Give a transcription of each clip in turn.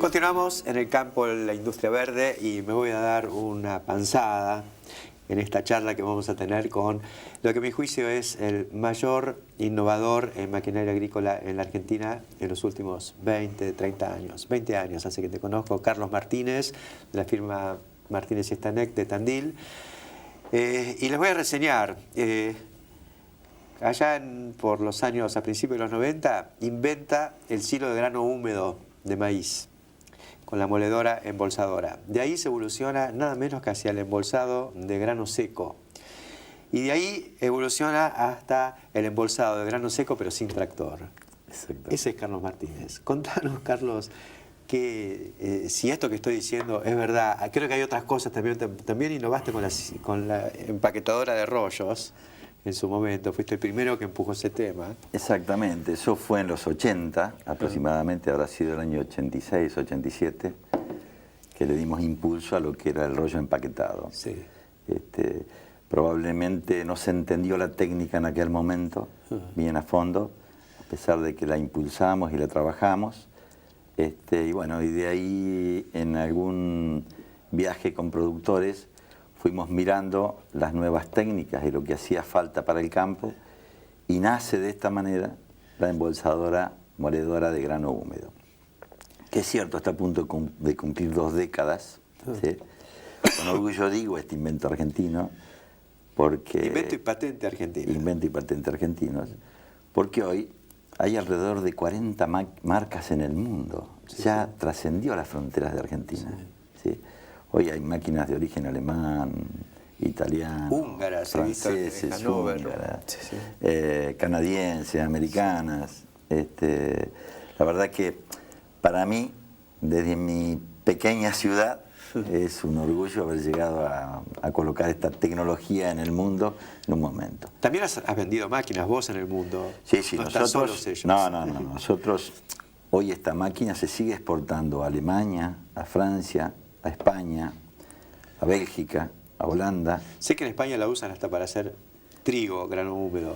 Continuamos en el campo de la industria verde y me voy a dar una panzada en esta charla que vamos a tener con lo que a mi juicio es el mayor innovador en maquinaria agrícola en la Argentina en los últimos 20, 30 años. 20 años hace que te conozco, Carlos Martínez, de la firma Martínez y Stanec de Tandil. Y les voy a reseñar, por los años, a principios de los 90, inventa el silo de grano húmedo de maíz con la moledora embolsadora. De ahí se evoluciona nada menos que hacia el embolsado de grano seco. Y de ahí evoluciona hasta el embolsado de grano seco pero sin tractor. Ese es Carlos Martínez. Contanos, Carlos, que si esto que estoy diciendo es verdad. Creo que hay otras cosas también. También innovaste con la empaquetadora de rollos en su momento. Fuiste el primero que empujó ese tema. Exactamente. Eso fue en los 80 aproximadamente. Habrá sido el año 86, 87, que le dimos impulso a lo que era el rollo empaquetado. Sí. Probablemente no se entendió la técnica en aquel momento bien a fondo, a pesar de que la impulsamos y la trabajamos. Y bueno, y de ahí en algún viaje con productores fuimos mirando las nuevas técnicas y lo que hacía falta para el campo, y nace de esta manera la embolsadora moledora de grano húmedo, que es cierto, está a punto de cumplir 2 décadas. ¿Sí? Con orgullo digo este invento argentino, porque... Invento y patente argentino. Invento y patente argentinos, porque hoy hay alrededor de 40 marcas en el mundo. Sí, ya sí. Trascendió las fronteras de Argentina. Sí. ¿Sí? Hoy hay máquinas de origen alemán, italiano, húngaras, franceses, húngaras, canadienses, americanas. La verdad que para mí, desde mi pequeña ciudad, es un orgullo haber llegado a colocar esta tecnología en el mundo en un momento. También has vendido máquinas vos en el mundo. Sí, sí, no nosotros... están solos ellos. No, nosotros... Hoy esta máquina se sigue exportando a Alemania, a Francia, a España, a Bélgica, a Holanda. Sé que en España la usan hasta para hacer trigo, grano húmedo.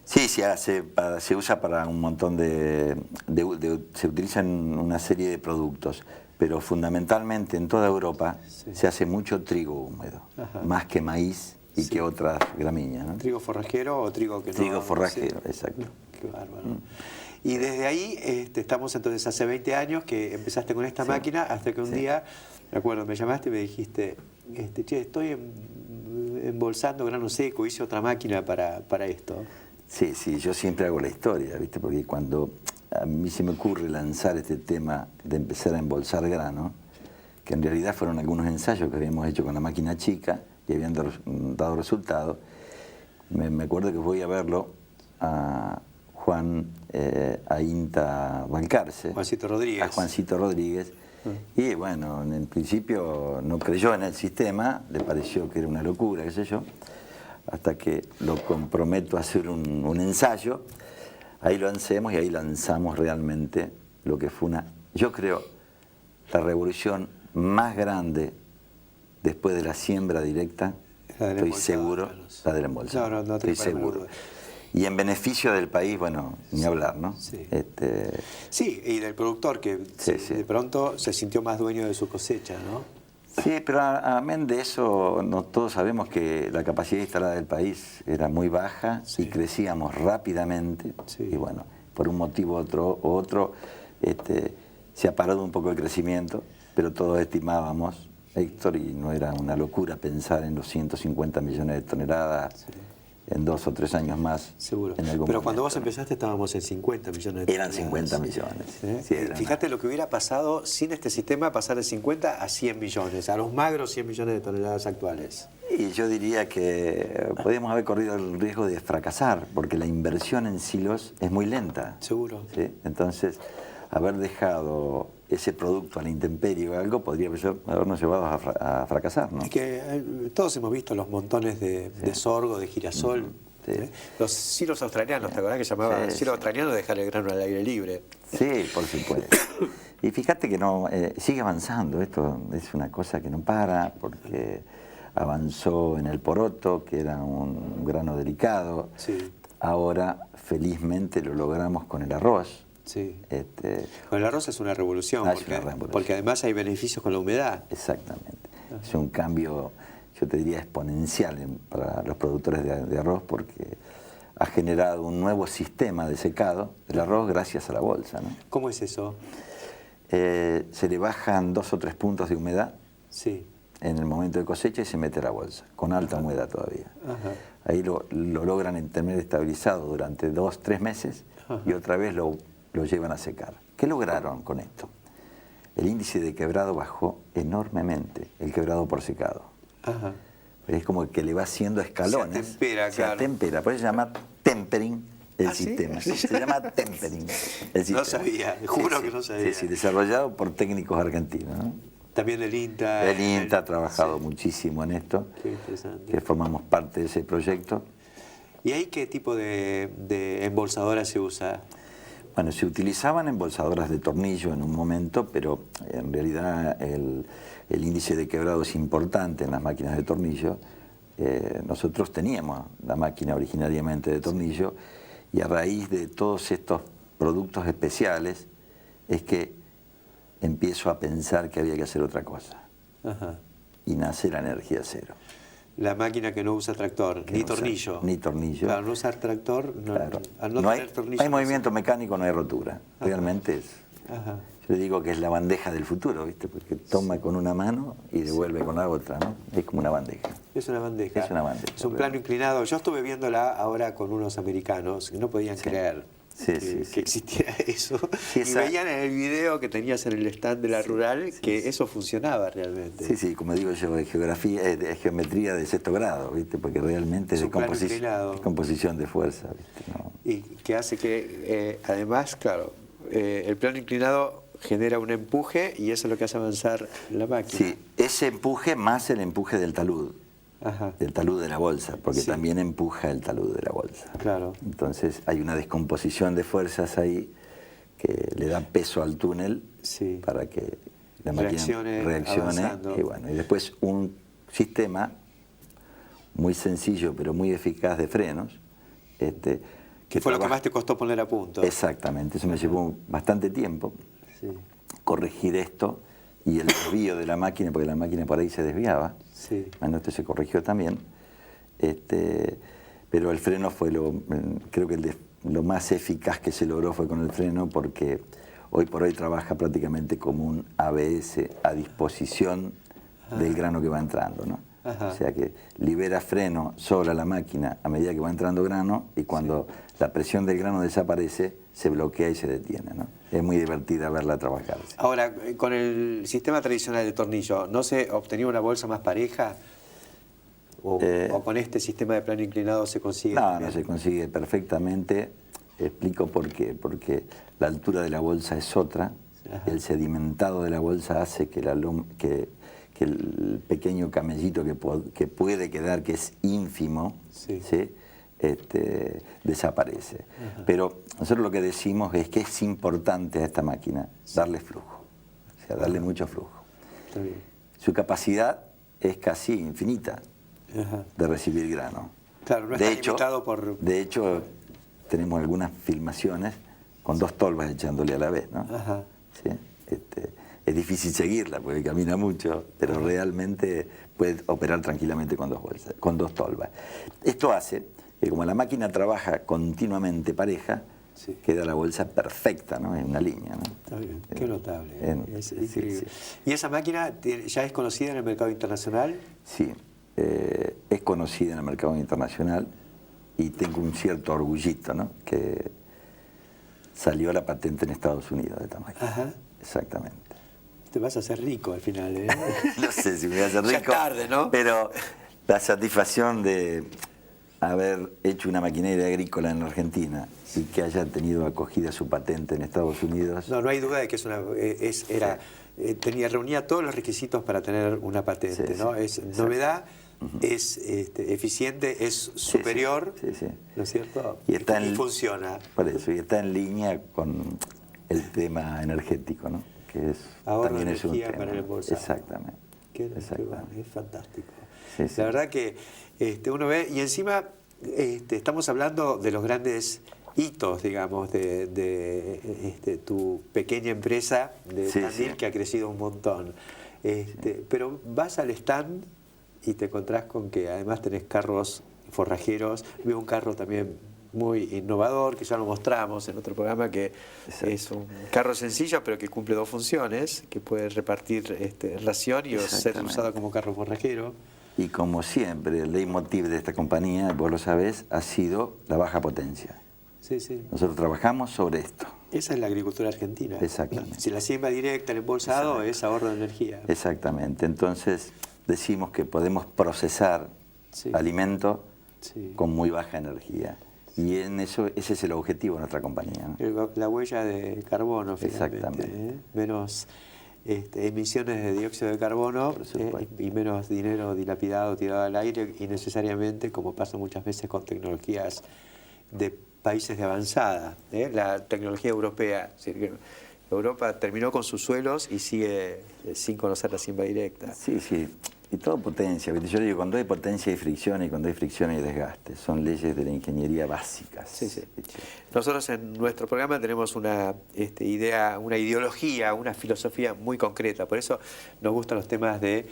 Sí, se usa para un montón se utilizan una serie de productos, pero fundamentalmente en toda Europa se hace mucho trigo húmedo, más que maíz y que otras gramíneas, ¿no? ¿Trigo forrajero o trigo que no? Trigo forrajero, exacto. Qué bárbaro. Y desde ahí estamos entonces hace 20 años que empezaste con esta máquina, hasta que un día, me acuerdo, me llamaste y me dijiste, che, estoy embolsando grano seco, hice otra máquina para esto. Sí, yo siempre hago la historia, ¿viste? Porque cuando a mí se me ocurre lanzar este tema de empezar a embolsar grano, que en realidad fueron algunos ensayos que habíamos hecho con la máquina chica y habían dado resultados, me acuerdo que voy a verlo a Juan Ainta Valcarce, Juancito Rodríguez. A Juancito Rodríguez. Y bueno, en principio no creyó en el sistema, le pareció que era una locura, qué sé yo, hasta que lo comprometo a hacer un ensayo. Ahí lo hacemos y ahí lanzamos realmente lo que fue yo creo, la revolución más grande después de la siembra directa, estoy seguro, la del embolsado. No estoy seguro. Y en beneficio del país, bueno, ni hablar, ¿no? Sí. Sí, y del productor que de pronto se sintió más dueño de su cosecha, ¿no? Sí, pero amén de eso, todos sabemos que la capacidad instalada del país era muy baja y crecíamos rápidamente. Y bueno, por un motivo u otro, se ha parado un poco el crecimiento, pero todos estimábamos, Héctor, y no era una locura pensar en los 150 millones de toneladas en 2 o 3 años más. Seguro. En algún pero momento, cuando vos empezaste estábamos en 50 millones de toneladas. Eran 50 millones. Sí, fíjate lo que hubiera pasado sin este sistema, pasar de 50 a 100 millones, a los magros 100 millones de toneladas actuales. Y yo diría que podríamos haber corrido el riesgo de fracasar, porque la inversión en silos es muy lenta. Seguro. ¿Sí? Entonces, haber dejado ese producto a la intemperie o algo podría habernos llevado a fracasar, ¿no? Es que todos hemos visto los montones de sorgo, de girasol. Los silos australianos, ¿te acordás que llamaban silo australiano dejar el grano al aire libre? Sí, por supuesto. Y fíjate que sigue avanzando, esto es una cosa que no para, porque avanzó en el poroto, que era un grano delicado. Ahora, felizmente, lo logramos con el arroz. Sí. Con el arroz es una revolución, es porque, una revolución. porque además hay beneficios con la humedad. Exactamente. Es un cambio, yo te diría, exponencial para los productores de arroz, porque ha generado un nuevo sistema de secado del arroz gracias a la bolsa, ¿no? ¿Cómo es eso? Se le bajan 2 o 3 puntos de humedad Sí. en el momento de cosecha y se mete a la bolsa, con alta humedad todavía. Ajá. Ahí lo logran tener estabilizado durante 2 o 3 meses y otra vez lo llevan a secar. ¿Qué lograron con esto? El índice de quebrado bajó enormemente, el quebrado por secado. Ajá. Es como que le va haciendo escalones. Se atempera, claro. Se atempera, por eso se llama tempering el ¿Sí? sistema. Se llama tempering el sistema. No sabía, juro que no sabía. Sí, desarrollado por técnicos argentinos, ¿no? También el INTA. El INTA ha trabajado muchísimo en esto, Qué interesante. que formamos parte de ese proyecto. ¿Y ahí qué tipo de embolsadora se usa? Bueno, se utilizaban embolsadoras de tornillo en un momento, pero en realidad el índice de quebrado es importante en las máquinas de tornillo. Nosotros teníamos la máquina originariamente de tornillo y a raíz de todos estos productos especiales es que empiezo a pensar que había que hacer otra cosa. Ajá. Y nace la energía cero. La máquina que no usa tractor, Que ni no usa tornillo. ni tornillo. Claro, no usar tractor, no, Claro. al no, No tener tornillo. hay movimiento mecánico, no hay rotura. Realmente es. Ajá. Yo le digo que es la bandeja del futuro, ¿viste? Porque toma con una mano y devuelve con la otra, ¿no? Es como una bandeja. Es una bandeja. Es una bandeja. Es un plano inclinado. Yo estuve viéndola ahora con unos americanos que no podían creer que existiera eso. Sí, y veían en el video que tenías en el stand de la rural que eso funcionaba realmente. Sí, sí, como digo yo, es geometría de 6º grado, ¿viste? Porque realmente es un plano inclinado. composición de fuerza, ¿viste? ¿No? Y que hace que, además, claro, el plano inclinado genera un empuje y eso es lo que hace avanzar la máquina. Sí, ese empuje más el empuje del talud. Ajá. Del talud de la bolsa, porque Sí. también empuja el talud de la bolsa. Claro. Entonces hay una descomposición de fuerzas ahí que le da peso al túnel Sí. para que la máquina reaccione. Avanzando. Y bueno, y después un sistema muy sencillo pero muy eficaz de frenos. Que fue lo que más te costó poner a punto. Exactamente, eso me llevó bastante tiempo Sí. corregir esto y el desvío de la máquina, porque la máquina por ahí se desviaba. Sí. Bueno, esto se corrigió también. Pero el freno fue creo que lo más eficaz que se logró fue con el freno, porque hoy por hoy trabaja prácticamente como un ABS a disposición del grano que va entrando, ¿no? Ajá. O sea que libera freno sola la máquina a medida que va entrando grano y cuando la presión del grano desaparece, se bloquea y se detiene, ¿no? Es muy divertida verla trabajar. ¿Sí? Ahora, con el sistema tradicional de tornillo, ¿no se obtenía una bolsa más pareja? ¿O con este sistema de plano inclinado se consigue? No se consigue perfectamente. Explico por qué. Porque la altura de la bolsa es otra. Ajá. El sedimentado de la bolsa hace que el pequeño camellito que puede quedar, que es ínfimo, Sí. ¿sí? Desaparece. Ajá. Pero nosotros lo que decimos es que es importante a esta máquina darle flujo. O sea, darle mucho flujo. Está bien. Su capacidad es casi infinita Ajá. de recibir grano. Claro, no está limitado por... De hecho, tenemos algunas filmaciones con 2 tolvas echándole a la vez, ¿no? Ajá. ¿Sí? Es difícil seguirla porque camina mucho, pero realmente puede operar tranquilamente con 2 bolsas, con 2 tolvas. Esto hace que como la máquina trabaja continuamente pareja, Sí. queda la bolsa perfecta, ¿no? En una línea, ¿no? Está bien, qué notable. Es sí, increíble. sí. ¿Y esa máquina ya es conocida en el mercado internacional? Sí, es conocida en el mercado internacional y tengo un cierto orgullito, ¿no? Que salió la patente en Estados Unidos de esta máquina. Ajá. Exactamente. Te vas a hacer rico al final, ¿eh? No sé si me voy a hacer Ya rico, es tarde, ¿no? pero la satisfacción de haber hecho una maquinaria agrícola en la Argentina y que haya tenido acogida su patente en Estados Unidos. No hay duda de que reunía todos los requisitos para tener una patente, Sí, ¿no? sí, Es exacto. novedad, es eficiente, es superior, sí. ¿no es cierto? Y está y funciona. Por eso, y está en línea con el tema energético, ¿no? Que es Ahorro también de es un energía tema. para el embolsado. Exactamente. Qué bueno, Exactamente. es fantástico. Sí, sí. La verdad que uno ve, y encima estamos hablando de los grandes hitos, digamos, de tu pequeña empresa de Sí, Tandil, sí. que ha crecido un montón. Pero vas al stand y te encontrás con que además tenés carros forrajeros. Veo un carro también muy innovador, que ya lo mostramos en otro programa, que Exacto. es un carro sencillo, pero que cumple dos funciones, que puede repartir ración y ser Exactamente. usado como carro forrajero. Y como siempre, el leitmotiv de esta compañía, vos lo sabés, ha sido la baja potencia. Sí, sí. Nosotros trabajamos sobre esto. Esa es la agricultura argentina. Exactamente. Si la siembra directa, el embolsado, Exacto. es ahorro de energía. Exactamente. Entonces, decimos que podemos procesar Sí. alimento Sí. con muy baja energía. Y en eso, ese es el objetivo de nuestra compañía, ¿no? La huella de carbono, finalmente. Exactamente. Menos emisiones de dióxido de carbono Por supuesto. y menos dinero dilapidado, tirado al aire, innecesariamente, como pasa muchas veces con tecnologías de países de avanzada. La tecnología europea, es decir, que Europa terminó con sus suelos y sigue sin conocer la siembra directa. Sí, sí. Y todo potencia. ¿Viste? Yo digo, cuando hay potencia hay fricción y cuando hay fricción hay desgaste. Son leyes de la ingeniería básicas. Sí, sí. ¿Viste? Nosotros en nuestro programa tenemos una idea, una ideología, una filosofía muy concreta. Por eso nos gustan los temas de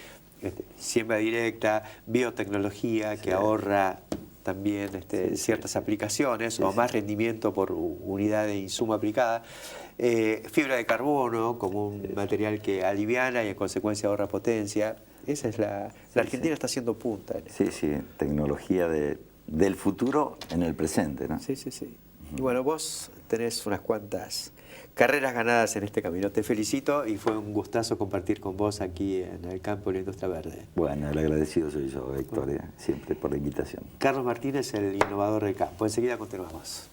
siembra directa, biotecnología, que ahorra también ciertas aplicaciones o más rendimiento por unidad de insumo aplicada. Fibra de carbono como un material que aliviana y en consecuencia ahorra potencia. Esa es la Argentina está haciendo punta en eso. Sí, sí, tecnología del futuro en el presente, ¿no? Sí, sí, sí. Y bueno, vos tenés unas cuantas carreras ganadas en este camino. Te felicito y fue un gustazo compartir con vos aquí en el campo de la industria verde. Bueno, el agradecido soy yo, Héctor, siempre por la invitación. Carlos Martínez, el innovador del campo. Enseguida continuamos.